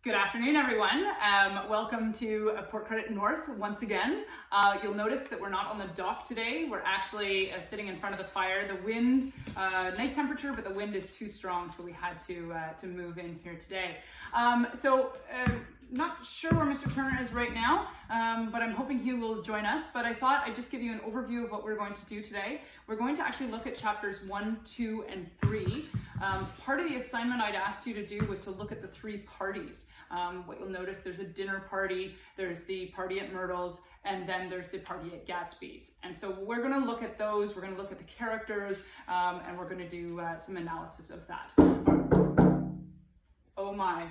Good afternoon, everyone. Welcome to Port Credit North once again. You'll notice that we're not on the dock today. We're actually sitting in front of the fire. The wind, nice temperature, but the wind is too strong, so we had to move in here today. Not sure where Mr. Turner is right now, but I'm hoping he will join us. But I thought I'd just give you an overview of what we're going to do today. We're going to actually look at chapters 1, 2, and 3. Part of the assignment I'd asked you to do was to look at the three parties. What you'll notice, there's a dinner party, there's the party at Myrtle's, and then there's the party at Gatsby's. And so we're going to look at those, we're going to look at the characters, and we're going to do some analysis of that. Oh my.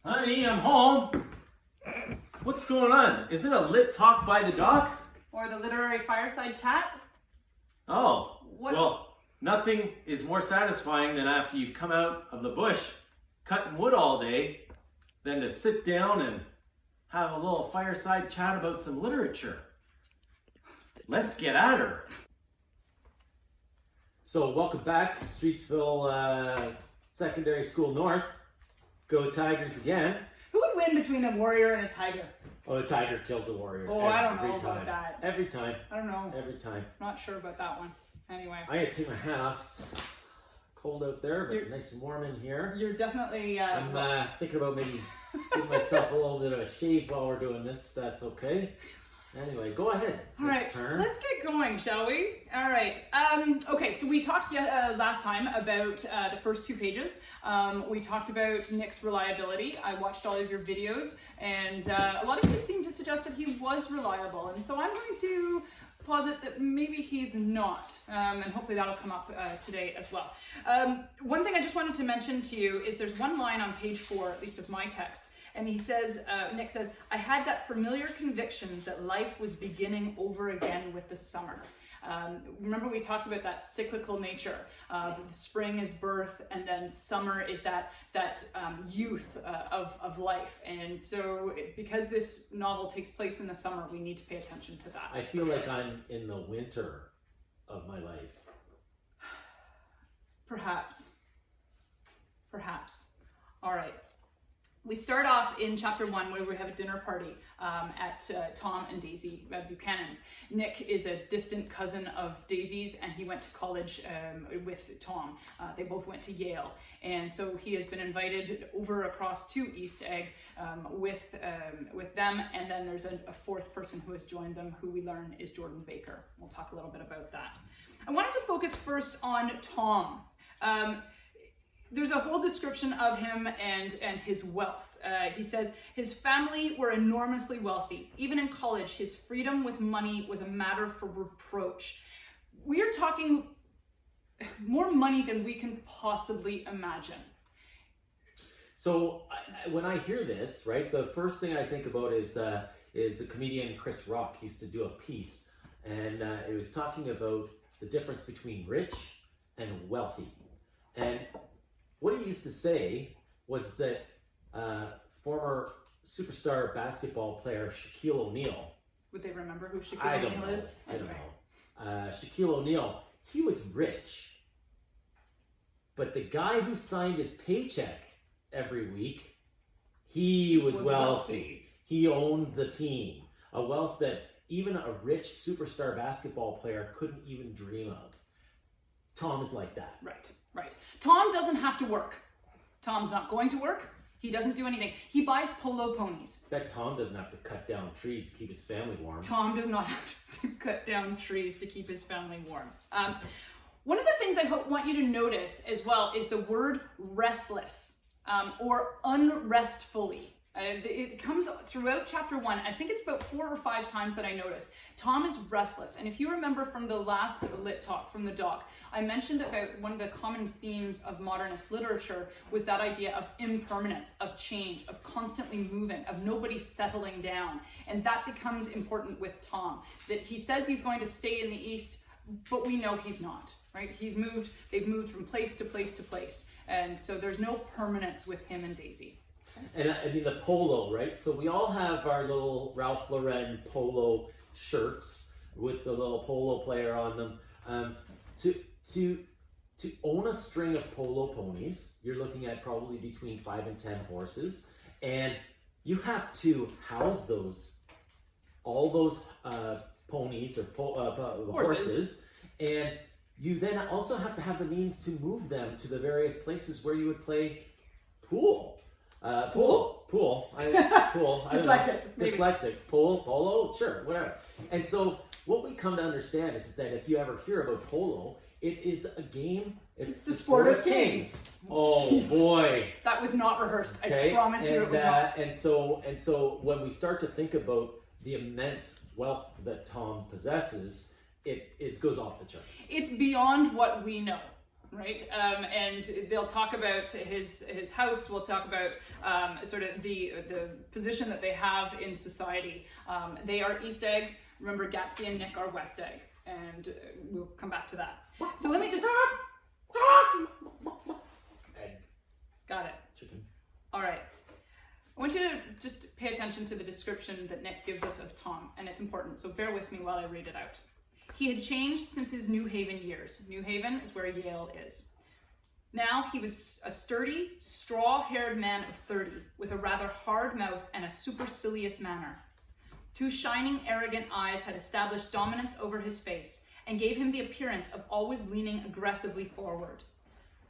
Honey, I'm home. What's going on? Is it a lit talk by the dock? Or the literary fireside chat? Oh, well, nothing is more satisfying than after you've come out of the bush cutting wood all day than to sit down and have a little fireside chat about some literature. Let's get at her. So welcome back, Streetsville Secondary School North. Go Tigers again. Who would win between a warrior and a tiger? Oh, the tiger kills a warrior. Oh, I don't know about that. Every time. I don't know. Every time. Not sure about that one. Anyway. I gotta take my hat off. It's cold out there, but nice and warm in here. You're definitely... I'm thinking about maybe giving myself a little bit of a shave while we're doing this, if that's okay. Anyway, go ahead. All right, let's get going, shall we? All right. Okay, so we talked last time about the first 2 pages. We talked about Nick's reliability. I watched all of your videos, and a lot of you seem to suggest that he was reliable. And so I'm going to posit that maybe he's not, and hopefully that'll come up today as well. One thing I just wanted to mention to you is there's one line on page 4, at least of my text, and he says, Nick says, I had that familiar conviction that life was beginning over again with the summer. Remember we talked about that cyclical nature. Spring is birth, and then summer is that youth of life. And so because this novel takes place in the summer, we need to pay attention to that. I feel like I'm in the winter of my life. Perhaps. All right. We start off in chapter 1 where we have a dinner party at Tom and Daisy Buchanan's. Nick is a distant cousin of Daisy's, and he went to college with Tom. They both went to Yale, and so he has been invited over across to East Egg with them, and then there's a fourth person who has joined them, who we learn is Jordan Baker. We'll talk a little bit about that. I wanted to focus first on Tom. There's a whole description of him and his wealth. He says his family were enormously wealthy. Even in college, his freedom with money was a matter for reproach. We are talking more money than we can possibly imagine. So when I hear this, right, the first thing I think about is the comedian Chris Rock used to do a piece, and it was talking about the difference between rich and wealthy. And what he used to say was that former superstar basketball player Shaquille O'Neal. Would they remember who Shaquille O'Neal is? I don't know. Shaquille O'Neal, he was rich. But the guy who signed his paycheck every week, he was wealthy. He owned the team. A wealth that even a rich superstar basketball player couldn't even dream of. Tom is like that. Right. Tom doesn't have to work. Tom's not going to work. He doesn't do anything. He buys polo ponies. Bet Tom doesn't have to cut down trees to keep his family warm. Tom does not have to cut down trees to keep his family warm. One of the things I want you to notice as well is the word restless or unrestfully. It comes throughout chapter 1. I think it's about 4 or 5 times that I notice. Tom is restless. And if you remember from the last lit talk from the doc, I mentioned about one of the common themes of modernist literature was that idea of impermanence, of change, of constantly moving, of nobody settling down. And that becomes important with Tom, that he says he's going to stay in the East, but we know he's not, right? They've moved from place to place to place. And so there's no permanence with him and Daisy. And I mean the polo, right? So we all have our little Ralph Lauren polo shirts with the little polo player on them. To to own a string of polo ponies, you're looking at probably between 5 and 10 horses, and you have to house all those ponies or horses, and you then also have to have the means to move them to the various places where you would play pool. Pool. Dyslexic. Pool, polo, sure, whatever. And so what we come to understand is that if you ever hear about polo, it is a game. It's the sport of kings. Oh, jeez. Boy. That was not rehearsed. Okay? I promise you it was not. And so when we start to think about the immense wealth that Tom possesses, it goes off the charts. It's beyond what we know. Right, and they'll talk about his house. We'll talk about sort of the position that they have in society. They are East Egg. Remember, Gatsby and Nick are West Egg, and we'll come back to that. So let me just egg. Got it. Chicken. All right. I want you to just pay attention to the description that Nick gives us of Tom, and it's important. So bear with me while I read it out. He had changed since his New Haven years. New Haven is where Yale is. Now he was a sturdy, straw-haired man of 30, with a rather hard mouth and a supercilious manner. 2 shining, arrogant eyes had established dominance over his face and gave him the appearance of always leaning aggressively forward.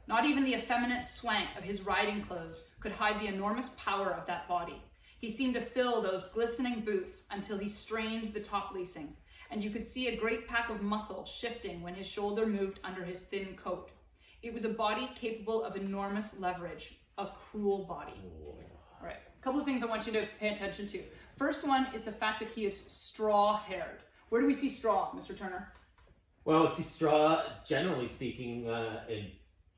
Not even the effeminate swank of his riding clothes could hide the enormous power of that body. He seemed to fill those glistening boots until he strained the top lacing, and you could see a great pack of muscle shifting when his shoulder moved under his thin coat. It was a body capable of enormous leverage, a cruel body. All right, a couple of things I want you to pay attention to. First one is the fact that he is straw-haired. Where do we see straw, Mr. Turner? Well, we see straw, generally speaking,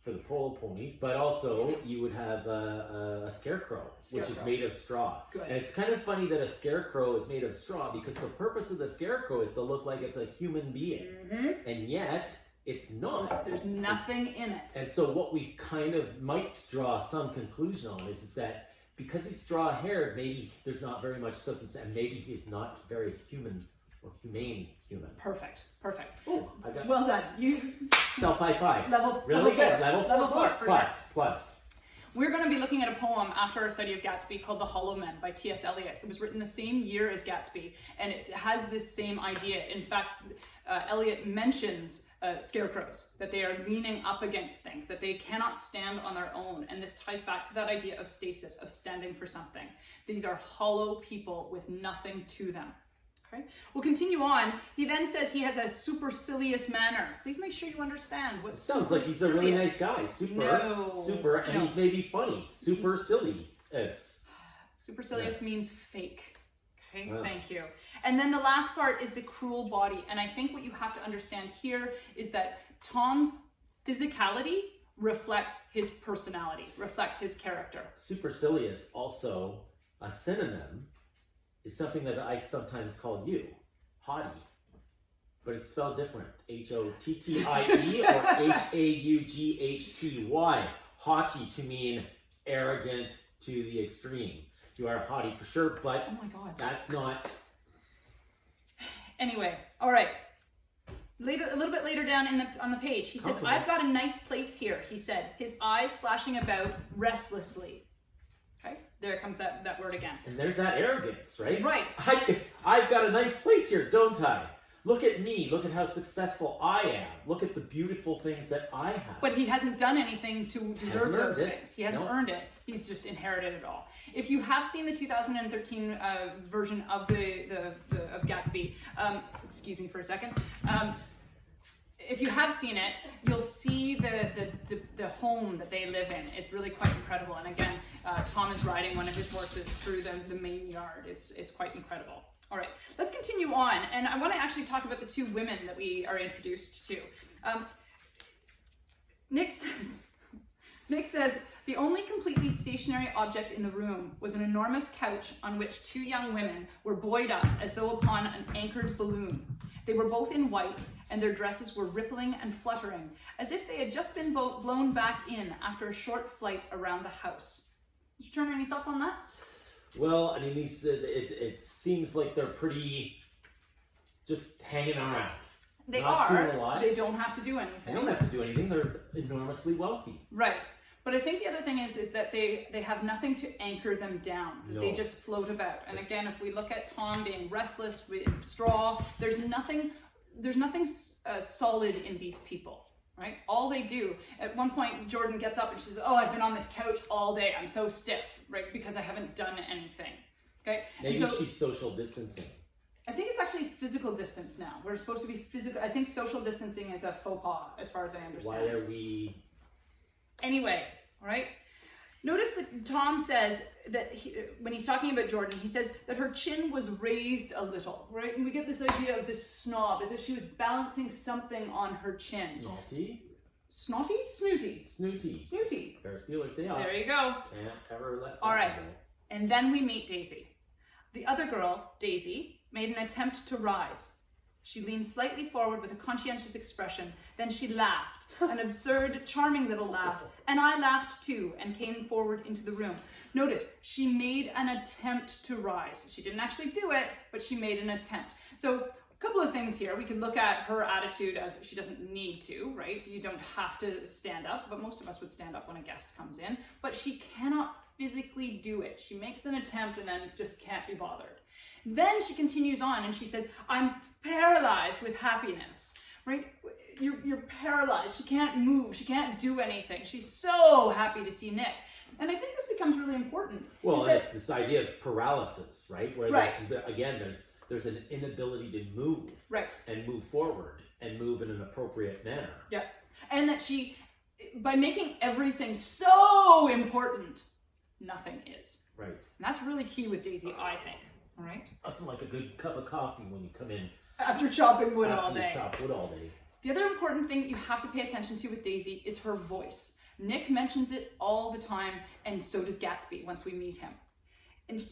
for the polo ponies, but also you would have a scarecrow, which is made of straw. Good. And it's kind of funny that a scarecrow is made of straw because the purpose of the scarecrow is to look like it's a human being. Mm-hmm. And yet, it's not. There's nothing in it. And so what we kind of might draw some conclusion on is that because he's straw-haired, maybe there's not very much substance, and maybe he's not very human or humane human. Perfect. Oh, I got well done. You self high five. Level good. Level 4 plus. We're going to be looking at a poem after our study of Gatsby called The Hollow Men by T.S. Eliot. It was written the same year as Gatsby, and it has this same idea. In fact, Eliot mentions scarecrows, that they are leaning up against things, that they cannot stand on their own. And this ties back to that idea of stasis, of standing for something. These are hollow people with nothing to them. Okay. We'll continue on. He then says he has a supercilious manner. Please make sure you understand what sounds like he's a really nice guy. Super, and he's maybe funny. Supercilious. Supercilious means fake. Okay, wow. Thank you. And then the last part is the cruel body. And I think what you have to understand here is that Tom's physicality reflects his personality, reflects his character. Supercilious, also a synonym, is something that I sometimes call you, haughty, but it's spelled different, H-O-T-T-I-E or H-A-U-G-H-T-Y, haughty to mean arrogant to the extreme. You are haughty for sure, but oh my God, that's not. Anyway, all right. A little bit later down on the page, he says, "I've got a nice place here," he said, his eyes flashing about restlessly. Okay, there comes that word again. And there's that arrogance, right? Right. I've got a nice place here, don't I? Look at me. Look at how successful I am. Look at the beautiful things that I have. But he hasn't done anything to deserve those things. He hasn't earned it. He's just inherited it all. If you have seen the 2013 version of of Gatsby, excuse me for a second. If you have seen it, you'll see the home that they live in. It's really quite incredible. And again, Tom is riding one of his horses through the main yard. It's quite incredible. All right, let's continue on. And I want to actually talk about the 2 women that we are introduced to. Nick says, the only completely stationary object in the room was an enormous couch on which 2 young women were buoyed up as though upon an anchored balloon. They were both in white, and their dresses were rippling and fluttering, as if they had just been blown back in after a short flight around the house. Mr. Turner, any thoughts on that? Well, I mean, these it seems like they're pretty just hanging around. They not are. doing a lot. They don't have to do anything. They don't have to do anything. They're enormously wealthy. Right. But I think the other thing is that they have nothing to anchor them down. No. They just float about. And again, if we look at Tom being restless, straw, there's nothing solid in these people, right? All they do, at one point, Jordan gets up and she says, oh, I've been on this couch all day. I'm so stiff, right? Because I haven't done anything, okay? Maybe she's social distancing. I think it's actually physical distance now. We're supposed to be physical. I think social distancing is a faux pas, as far as I understand. Why are we... Anyway, all right? Notice that Tom says that when he's talking about Jordan, he says that her chin was raised a little, right? And we get this idea of this snob, as if she was balancing something on her chin. Snotty? Snotty? Snooty. Snooty. Snooty. Ferris Bueller's Day Off. There you go. Can't ever let All right. go. And then we meet Daisy. The other girl, Daisy, made an attempt to rise. She leaned slightly forward with a conscientious expression. Then she laughed, an absurd, charming little laugh. And I laughed too and came forward into the room. Notice, she made an attempt to rise. She didn't actually do it, but she made an attempt. So a couple of things here. We can look at her attitude of she doesn't need to, right? You don't have to stand up, but most of us would stand up when a guest comes in. But she cannot physically do it. She makes an attempt and then just can't be bothered. Then she continues on and she says, I'm paralyzed with happiness, right? You're paralyzed. She can't move. She can't do anything. She's so happy to see Nick. And I think this becomes really important. Well, it's this idea of paralysis, right? Where there's an inability to move. Right. And move forward and move in an appropriate manner. Yeah. And that she, by making everything so important, nothing is. Right. And that's really key with Daisy, I think. All right? Nothing like a good cup of coffee when you come in. After chopping wood all day. After you chop wood all day. The other important thing that you have to pay attention to with Daisy is her voice. Nick mentions it all the time, and so does Gatsby once we meet him. And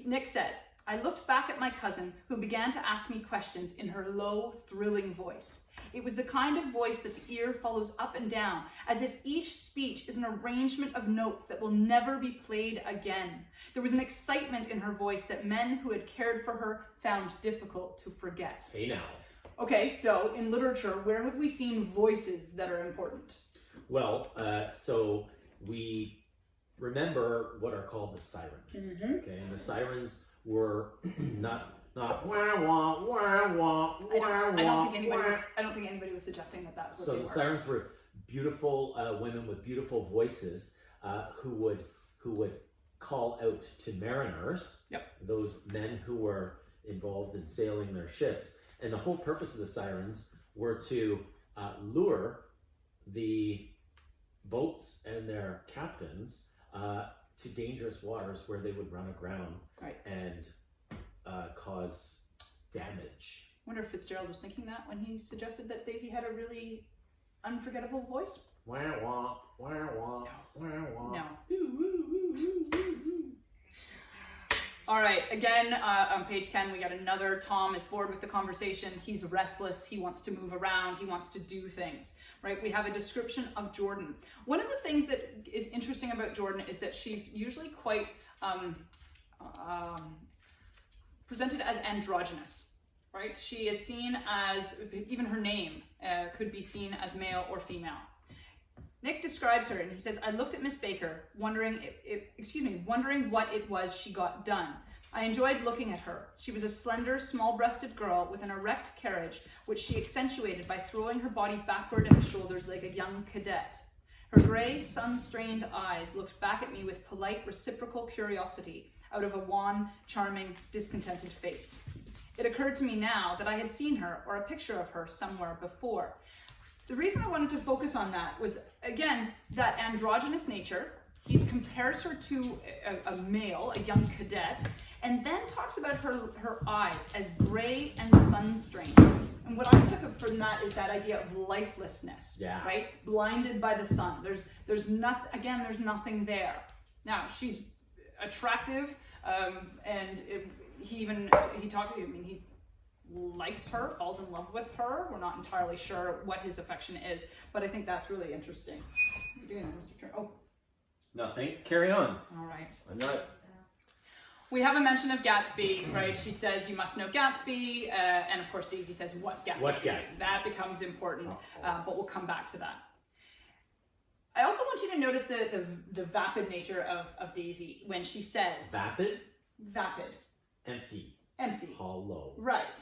Nick says, I looked back at my cousin, who began to ask me questions in her low, thrilling voice. It was the kind of voice that the ear follows up and down, as if each speech is an arrangement of notes that will never be played again. There was an excitement in her voice that men who had cared for her found difficult to forget. Hey now. Okay, so in literature, where have we seen voices that are important? Well, so we remember what are called the sirens. Mm-hmm. Okay, and the sirens were not wah wah wah wah wah. I don't think anybody was suggesting that that's what so they the were. Sirens were beautiful women with beautiful voices who would call out to mariners. Yep. Those men who were involved in sailing their ships, and the whole purpose of the sirens were to lure the boats and their captains to dangerous waters where they would run aground. Right. And cause damage. I wonder if Fitzgerald was thinking that when he suggested that Daisy had a really unforgettable voice. Wah wah wah wah wah wah. No. All right, again, on page 10, we got another Tom is bored with the conversation. He's restless. He wants to move around. He wants to do things, right? We have a description of Jordan. One of the things that is interesting about Jordan is that she's usually quite presented as androgynous, right? She is seen as, even her name could be seen as male or female. Nick describes her and he says, I looked at Miss Baker, wondering what it was she got done. I enjoyed looking at her. She was a slender, small-breasted girl with an erect carriage, which she accentuated by throwing her body backward at the shoulders like a young cadet. Her gray, sun-strained eyes looked back at me with polite, reciprocal curiosity out of a wan, charming, discontented face. It occurred to me now that I had seen her or a picture of her somewhere before. The reason I wanted to focus on that was, again, that androgynous nature. He compares her to a male, a young cadet, and then talks about her eyes as gray and sun-strained. And what I took from that is that idea of lifelessness, right? Blinded by the sun. There's nothing there. Now, she's attractive, and he likes her, falls in love with her. We're not entirely sure what his affection is, but I think that's really interesting. What are you doing there, Mr. Turner? Oh. Nothing. Carry on. All right. I'm not. We have a mention of Gatsby, right? She says, you must know Gatsby. And of course, Daisy says, what Gatsby? What Gatsby? That becomes important, but we'll come back to that. I also want you to notice the vapid nature of Daisy when she says... Vapid? Vapid. Empty. Empty. Hollow. Right.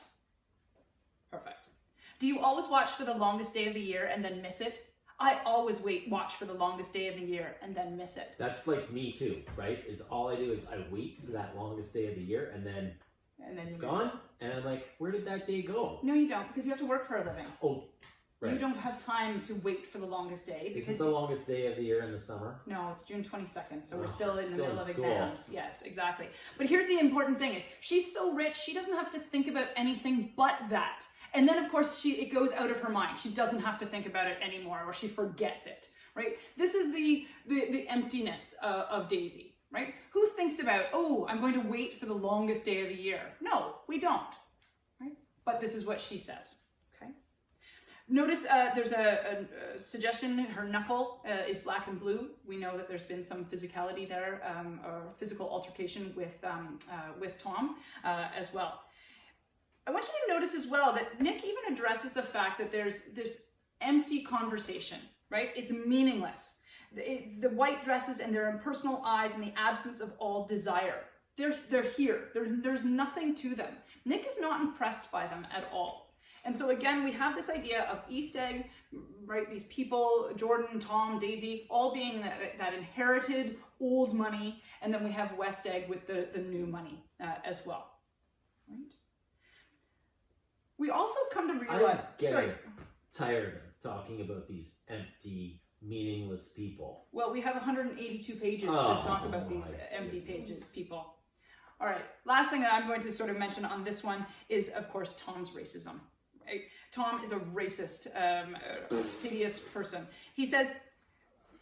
Perfect. Do you always watch for the longest day of the year and then miss it? I always watch for the longest day of the year and then miss it. That's like me too, right? Is all I do is I wait for that longest day of the year and then it's gone. And I'm like, where did that day go? No, you don't, because you have to work for a living. Oh, right. You don't have time to wait for the longest day. Because Isn't the longest day of the year in the summer? No, it's June 22nd, so we're still in the still middle in of school. exams. Yes, exactly. But here's the important thing is, she's so rich, she doesn't have to think about anything but that. And then, of course, it goes out of her mind. She doesn't have to think about it anymore, or she forgets it, right? This is the emptiness of Daisy, right? Who thinks about, oh, I'm going to wait for the longest day of the year? No, we don't, right? But this is what she says, okay? Notice there's a suggestion, her knuckle is black and blue. We know that there's been some physicality there, or physical altercation with Tom as well. I want you to notice as well that Nick even addresses the fact that there's empty conversation, right? It's meaningless. The white dresses and their impersonal eyes and the absence of all desire. They're here. There's nothing to them. Nick is not impressed by them at all. And so again, we have this idea of East Egg, right? These people, Jordan, Tom, Daisy, all being that inherited old money. And then we have West Egg with the new money as well, right? We also come to realize... I'm getting tired of talking about these empty, meaningless people. Well, we have 182 pages to talk about these empty people. All right, last thing that I'm going to sort of mention on this one is, of course, Tom's racism. Right? Tom is a racist, hideous person. He says,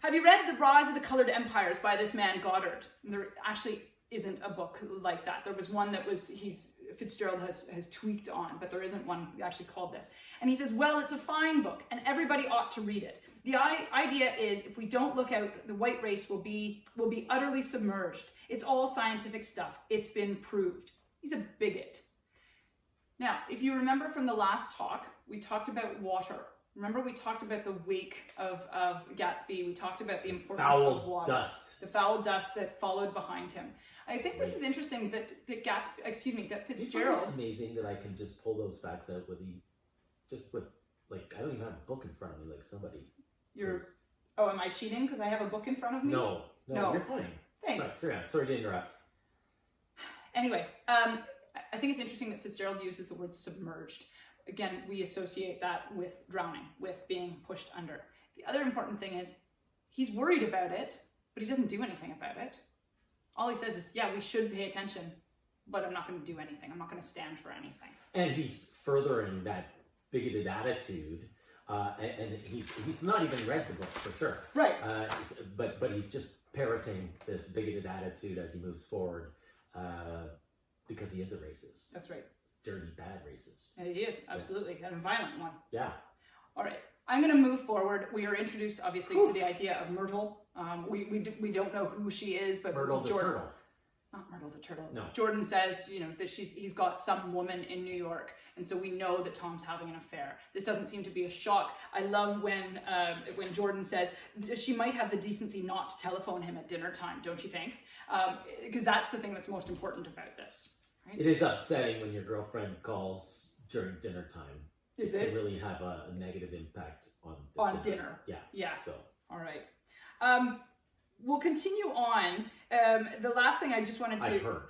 have you read The Rise of the Colored Empires by this man, Goddard? There actually isn't a book like that. There was one that Fitzgerald has tweaked on, but there isn't one actually called this. And he says, well, it's a fine book and everybody ought to read it. The idea is if we don't look out, the white race will be utterly submerged. It's all scientific stuff. It's been proved. He's a bigot. Now, if you remember from the last talk, we talked about water. Remember we talked about the wake of Gatsby. We talked about the importance of water. Dust. The foul dust that followed behind him. I think this is interesting that Fitzgerald... It's amazing that I can just pull those facts out I don't even have a book in front of me like somebody. Oh, am I cheating because I have a book in front of me? No, you're fine. Thanks. Sorry to interrupt. Anyway, I think it's interesting that Fitzgerald uses the word submerged. Again, we associate that with drowning, with being pushed under. The other important thing is he's worried about it, but he doesn't do anything about it. All he says is, yeah, we should pay attention, but I'm not going to do anything. I'm not going to stand for anything. And he's furthering that bigoted attitude, and he's not even read the book for sure. Right. But he's just parroting this bigoted attitude as he moves forward, because he is a racist. That's right. Dirty, bad racist. And he is, absolutely, and a violent one. Yeah. All right. I'm going to move forward. We are introduced, obviously, to the idea of Myrtle. We don't know who she is, but Myrtle the Jordan, turtle. Not Myrtle the turtle. No. Jordan says, that he's got some woman in New York, and so we know that Tom's having an affair. This doesn't seem to be a shock. I love when Jordan says she might have the decency not to telephone him at dinner time, don't you think? Because that's the thing that's most important about this. Right? It is upsetting when your girlfriend calls during dinner time. Is it? It can really have a negative impact on dinner? Yeah. Yeah. So. All right. We'll continue on. The last thing I just wanted to... I've heard.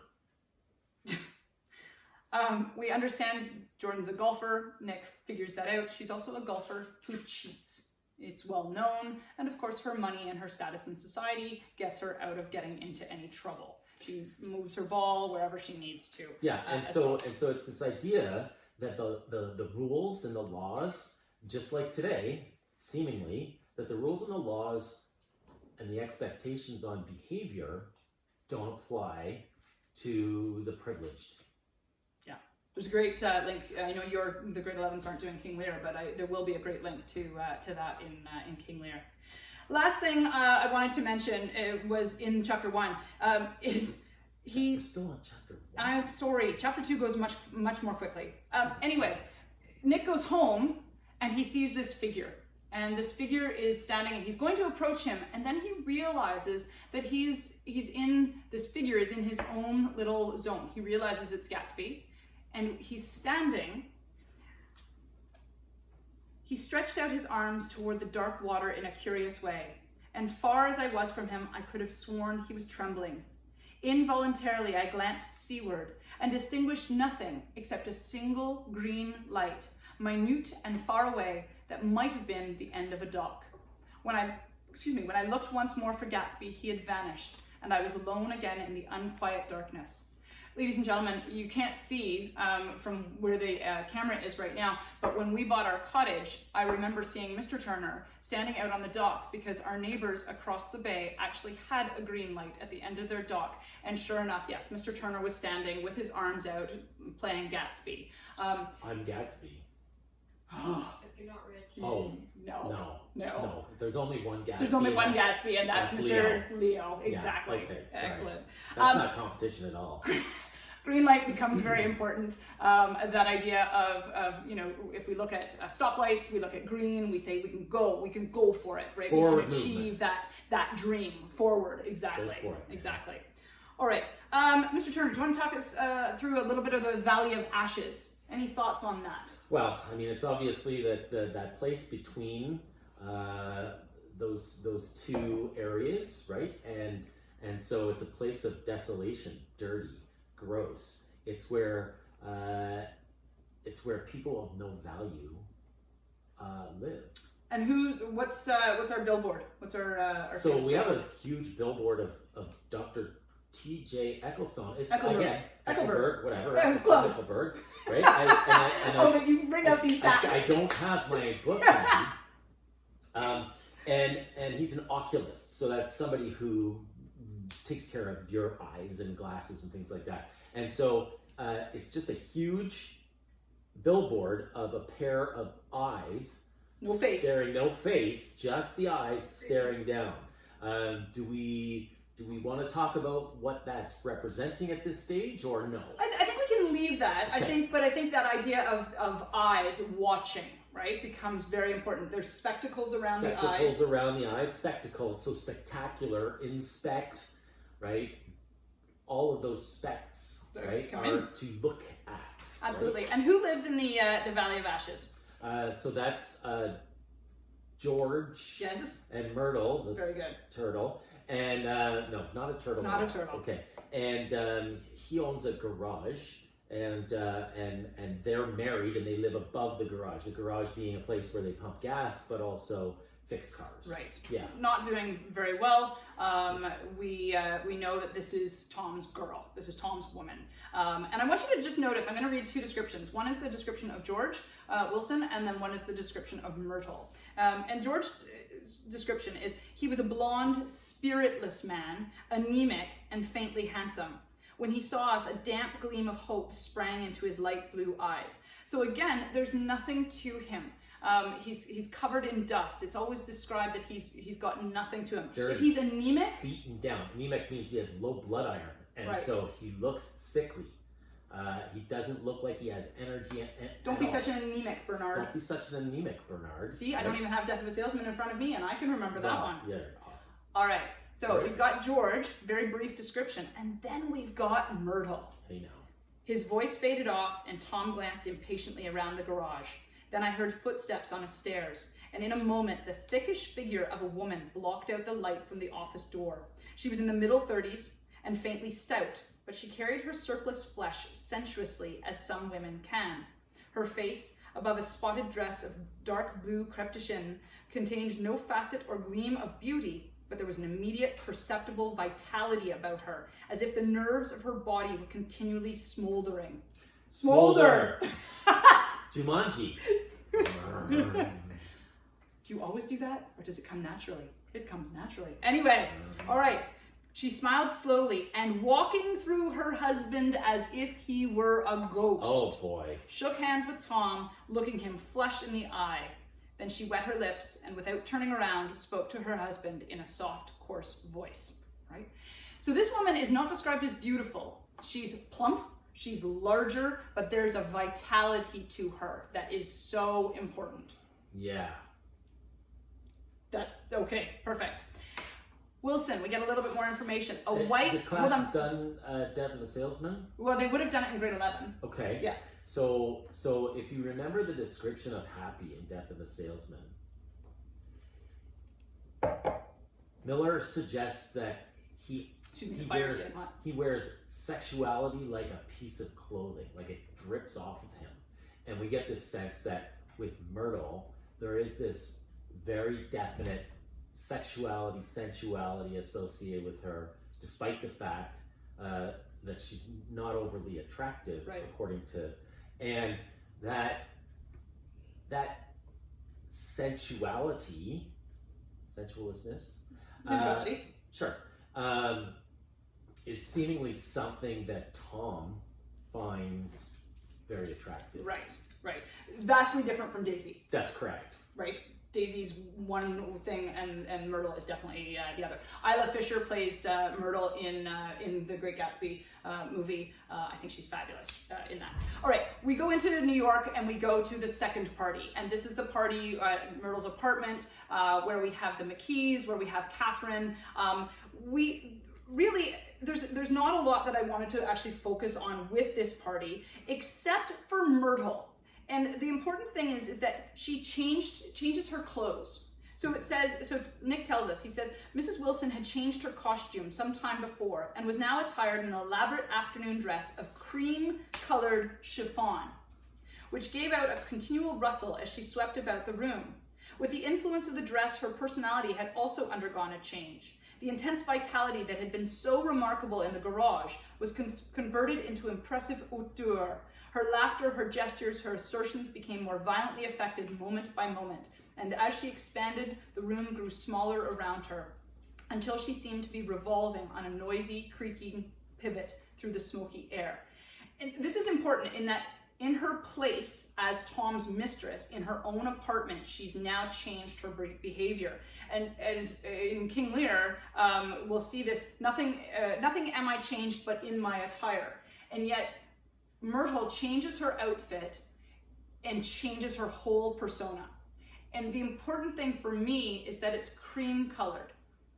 We understand Jordan's a golfer. Nick figures that out. She's also a golfer who cheats. It's well known. And of course, her money and her status in society gets her out of getting into any trouble. She moves her ball wherever she needs to. Yeah, and so it's this idea that the rules and the laws, just like today, seemingly, that the rules and the laws and the expectations on behavior don't apply to the privileged. Yeah, there's a great link. I know the grade 11s aren't doing King Lear, but there will be a great link to that in King Lear. Last thing I wanted to mention was in chapter 1 is We're still on chapter 1. I'm sorry, chapter 2 goes much more quickly. Anyway, Nick goes home and he sees this figure. And this figure is standing and he's going to approach him. And then he realizes that this figure is in his own little zone. He realizes it's Gatsby. And he's standing. He stretched out his arms toward the dark water in a curious way. And far as I was from him, I could have sworn he was trembling. Involuntarily, I glanced seaward and distinguished nothing except a single green light, minute and far away, that might have been the end of a dock. When I looked once more for Gatsby, he had vanished, and I was alone again in the unquiet darkness. Ladies and gentlemen, you can't see from where the camera is right now, but when we bought our cottage, I remember seeing Mr. Turner standing out on the dock because our neighbors across the bay actually had a green light at the end of their dock. And sure enough, yes, Mr. Turner was standing with his arms out playing Gatsby. I'm Gatsby. You're not rich. Oh, no. no. There's only one Gatsby. There's only one Gatsby, and that's Mr. Leo. Yeah, Exactly. okay, sorry. Excellent. That's not competition at all. Green light becomes very important. That idea of if we look at stoplights, we look at green, we say we can go for it, right? Forward we can achieve movement. that dream forward. Exactly. Go for it. Exactly. All right, Mr. Turner, do you want to talk us through a little bit of the Valley of Ashes? Any thoughts on that? Well, I mean, it's obviously that place between those two areas, right? And so it's a place of desolation, dirty, gross. It's where people of no value live. And what's our billboard? What's our So famous we have billboard? a huge billboard of Dr. TJ Ecclestone. It's Eckelberg. again Eckelberg, whatever. That was close. Eckelberg, right? I Oh, but you bring up these facts. I don't have my book handy. And he's an oculist, so that's somebody who takes care of your eyes and glasses and things like that. And so it's just a huge billboard of a pair of eyes. No face. No face, just the eyes staring down. Do we want to talk about what that's representing at this stage, or no? I think we can leave that. Okay. I think that idea of eyes watching, right, becomes very important. There's spectacles around the eyes. Spectacles around the eyes. Spectacles, so spectacular. Inspect, right? All of those specs, right, are to look at. Absolutely. Right? And who lives in the Valley of Ashes? So that's George Yes. and Myrtle, the Very good. turtle. And no, not a turtle. Not a turtle. Okay. And he owns a garage, and they're married, and they live above the garage. The garage being a place where they pump gas, but also fix cars. Right. Yeah. Not doing very well. We know that this is Tom's girl. This is Tom's woman. And I want you to just notice, I'm going to read two descriptions. One is the description of George Wilson, and then one is the description of Myrtle. And George's description is, he was a blonde, spiritless man, anemic and faintly handsome. When he saw us, a damp gleam of hope sprang into his light blue eyes. So again, there's nothing to him. He's covered in dust. It's always described that he's got nothing to him. Dirty. If he's anemic, Beaten down. Anemic means he has low blood iron, and Right. so he looks sickly. He doesn't look like he has energy. don't be such an anemic, Bernard. Don't be such an anemic, Bernard. See, I don't even have Death of a Salesman in front of me, and I can remember that one. Yeah, awesome. All right. So Sorry. we've got George, very brief description, and then we've got Myrtle. Hey now. His voice faded off, and Tom glanced impatiently around the garage. Then I heard footsteps on the stairs, and in a moment, the thickish figure of a woman blocked out the light from the office door. She was in the middle 30s and faintly stout, but she carried her surplus flesh sensuously, as some women can. Her face, above a spotted dress of dark blue crepe de chine, contained no facet or gleam of beauty, but there was an immediate perceptible vitality about her, as if the nerves of her body were continually smoldering. Smolder! Jumanji. Do you always do that, or does it come naturally? It comes naturally. Anyway, all right. She smiled slowly and, walking through her husband as if he were a ghost, Oh boy. shook hands with Tom, looking him flush in the eye. Then she wet her lips and, without turning around, spoke to her husband in a soft, coarse voice. Right? So this woman is not described as beautiful. She's plump, she's larger, but there's a vitality to her that is so important. Yeah. That's okay, perfect. Wilson, we get a little bit more information. A The white, class has done Death of a Salesman? well, they would have done it in grade 11. Okay. Yeah. So if you remember the description of Happy in Death of a Salesman, Miller suggests that he wears sexuality like a piece of clothing, like it drips off of him. And we get this sense that with Myrtle, there is this very definite sexuality, sensuality associated with her, despite the fact that she's not overly attractive, right, according to, and that sensuality, sensuousness, sure, is seemingly something that Tom finds very attractive. Right, right. Vastly different from Daisy. That's correct. Right? Daisy's one thing and Myrtle is definitely the other. Isla Fisher plays Myrtle in the Great Gatsby movie. I think she's fabulous in that. All right, we go into New York and we go to the second party. And this is the party at Myrtle's apartment where we have the McKees, where we have Catherine. We really, there's not a lot that I wanted to actually focus on with this party, except for Myrtle. And the important thing is that she changes her clothes. So it says, so Nick tells us, he says, Mrs. Wilson had changed her costume some time before and was now attired in an elaborate afternoon dress of cream-colored chiffon, which gave out a continual rustle as she swept about the room. With the influence of the dress, her personality had also undergone a change. The intense vitality that had been so remarkable in the garage was converted into impressive hauteur. Her laughter, her gestures, her assertions became more violently affected moment by moment, and as she expanded, the room grew smaller around her, until she seemed to be revolving on a noisy, creaking pivot through the smoky air. And this is important in that in her place as Tom's mistress in her own apartment, she's now changed her behavior. And in King Lear, we'll see this, nothing am I changed but in my attire. And yet, Myrtle changes her outfit and changes her whole persona. And the important thing for me is that it's cream colored.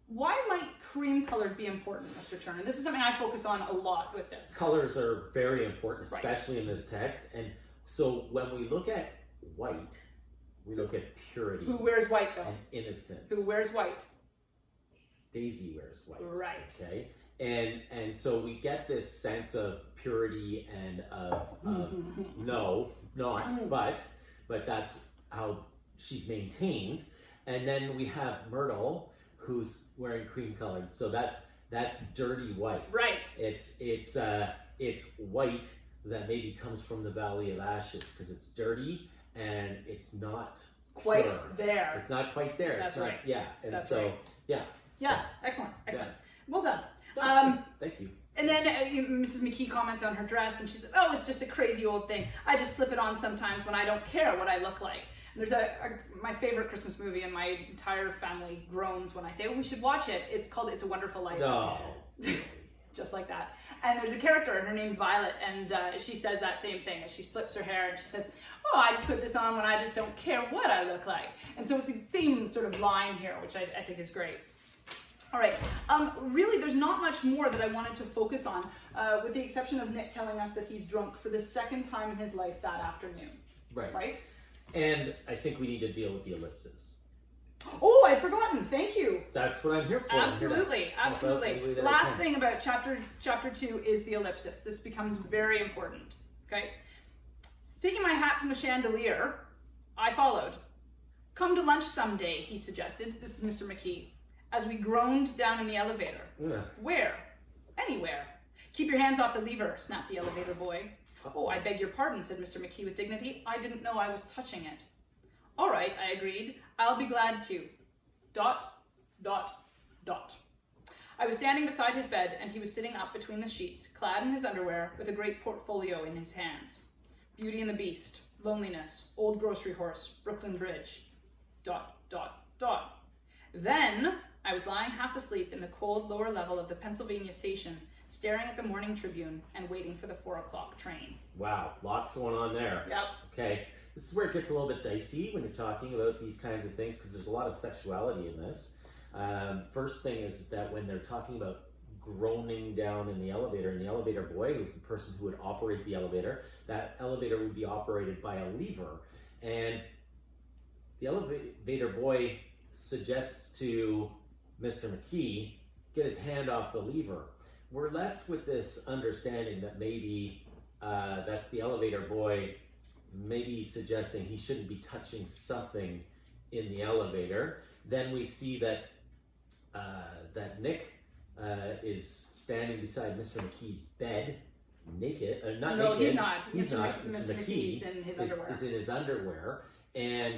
Why might cream colored be important, Mr. Turner? This is something I focus on a lot with this. Colors are very important, especially in this text. And so when we look at white, we look at purity. Who wears white though? And innocence. Who wears white? Daisy wears white. Right. Okay. And so we get this sense of purity and of no, not, but that's how she's maintained. And then we have Myrtle, who's wearing cream colored. So that's dirty white. Right. It's white that maybe comes from the Valley of Ashes because it's dirty and it's not quite pure. there. It's not quite there. That's it's not, right. Yeah. And That's so right. yeah. Yeah. Excellent. Excellent. Yeah. Well done. Thank you. And then Mrs. McKee comments on her dress and she says, oh, it's just a crazy old thing. I just slip it on sometimes when I don't care what I look like. And there's my favorite Christmas movie and my entire family groans when I say, oh, we should watch it. It's called It's a Wonderful Life. No. Just like that. And there's a character and her name's Violet and she says that same thing as she flips her hair and she says, oh, I just put this on when I just don't care what I look like. And so it's the same sort of line here, which I think is great. All right, really there's not much more that I wanted to focus on, with the exception of Nick telling us that he's drunk for the second time in his life that afternoon. Right. Right? And I think we need to deal with the ellipses. Oh, I'd forgotten, thank you. That's what I'm here for. Absolutely, absolutely. Last thing about chapter 2 is the ellipsis. This becomes very important, okay? Taking my hat from the chandelier, I followed. Come to lunch someday, he suggested. This is Mr. McKee. As we groaned down in the elevator. Ugh. Where? Anywhere. Keep your hands off the lever, snapped the elevator boy. Oh, I beg your pardon, said Mr. McKee with dignity. I didn't know I was touching it. All right, I agreed. I'll be glad to. ... I was standing beside his bed, and he was sitting up between the sheets, clad in his underwear, with a great portfolio in his hands. Beauty and the Beast, Loneliness, Old Grocery Horse, Brooklyn Bridge... ... Then I was lying half asleep in the cold lower level of the Pennsylvania station, staring at the Morning Tribune and waiting for the 4 o'clock train. Wow, lots going on there. Yep. Okay, this is where it gets a little bit dicey when you're talking about these kinds of things because there's a lot of sexuality in this. First thing is that when they're talking about groaning down in the elevator boy, who's the person who would operate the elevator, that elevator would be operated by a lever. And the elevator boy suggests to Mr. McKee, get his hand off the lever. We're left with this understanding that maybe that's the elevator boy maybe suggesting he shouldn't be touching something in the elevator. Then we see that that Nick is standing beside Mr. McKee's bed, naked. Not No, naked. he's not. He's Mr. not. Mr. McKee's in his underwear. Is in his underwear, and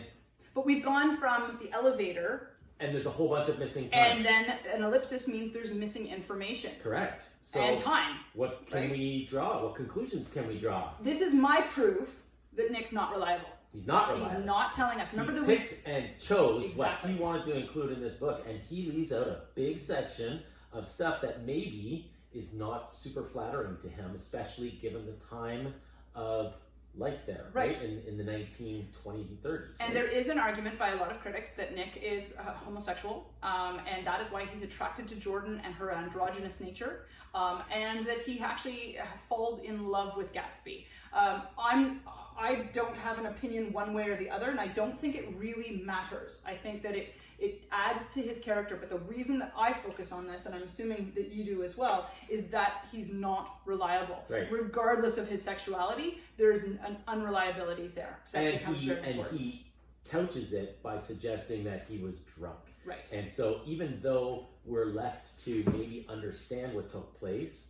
But we've gone from the elevator, there's a whole bunch of missing time. and then an ellipsis means there's missing information. Correct. So And time. what can right? we draw? What conclusions can we draw? This is my proof that Nick's not reliable. He's not reliable. He's not telling us. Remember he the picked and chose what Exactly. he wanted to include in this book, and he leaves out a big section of stuff that maybe is not super flattering to him, especially given the time of life there, Right. In the 1920s and 30s. And right? there is an argument by a lot of critics that Nick is homosexual, and that is why he's attracted to Jordan and her androgynous nature, and that he actually falls in love with Gatsby. I don't have an opinion one way or the other, and I don't think it really matters. I think that it adds to his character, but the reason that I focus on this, and I'm assuming that you do as well, is that he's not reliable. Right. Regardless of his sexuality, there's an unreliability there. That becomes very important. he couches it by suggesting that he was drunk. Right. And so even though we're left to maybe understand what took place,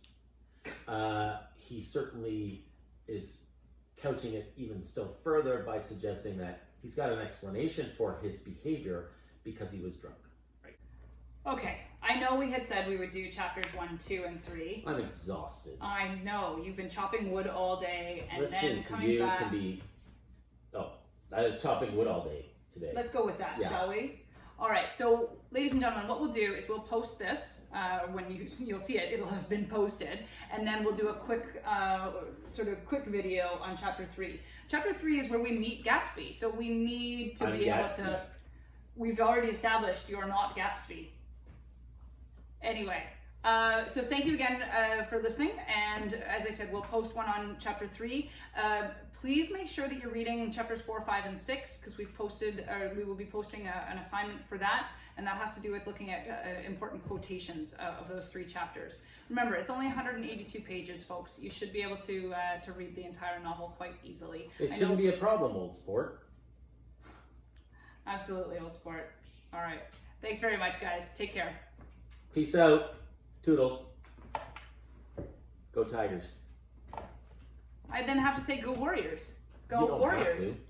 he certainly is couching it even still further by suggesting that he's got an explanation for his behavior because he was drunk. Okay, I know we had said we would do chapters 1, 2, and 3. I'm exhausted. I know, you've been chopping wood all day and Listening then to coming you back. can be... Oh, I was chopping wood all day today. Let's go with that, Yeah. shall we? All right, so ladies and gentlemen, what we'll do is we'll post this when you'll see it. It'll have been posted, and then we'll do a quick, quick video on chapter 3. Chapter 3 is where we meet Gatsby, so we need to be able to. We've already established you're not Gatsby. Anyway, so thank you again for listening, and as I said, we'll post one on chapter 3. Please make sure that you're reading chapters 4, 5, and 6 because we will be posting an assignment for that, and that has to do with looking at important quotations of those 3 chapters. Remember, it's only 182 pages, folks. You should be able to read the entire novel quite easily. It shouldn't be a problem, old sport. Absolutely, old sport. All right. Thanks very much, guys. Take care. Peace out. Toodles. Go Tigers. I then have to say, go Warriors. You Go don't have Warriors. to.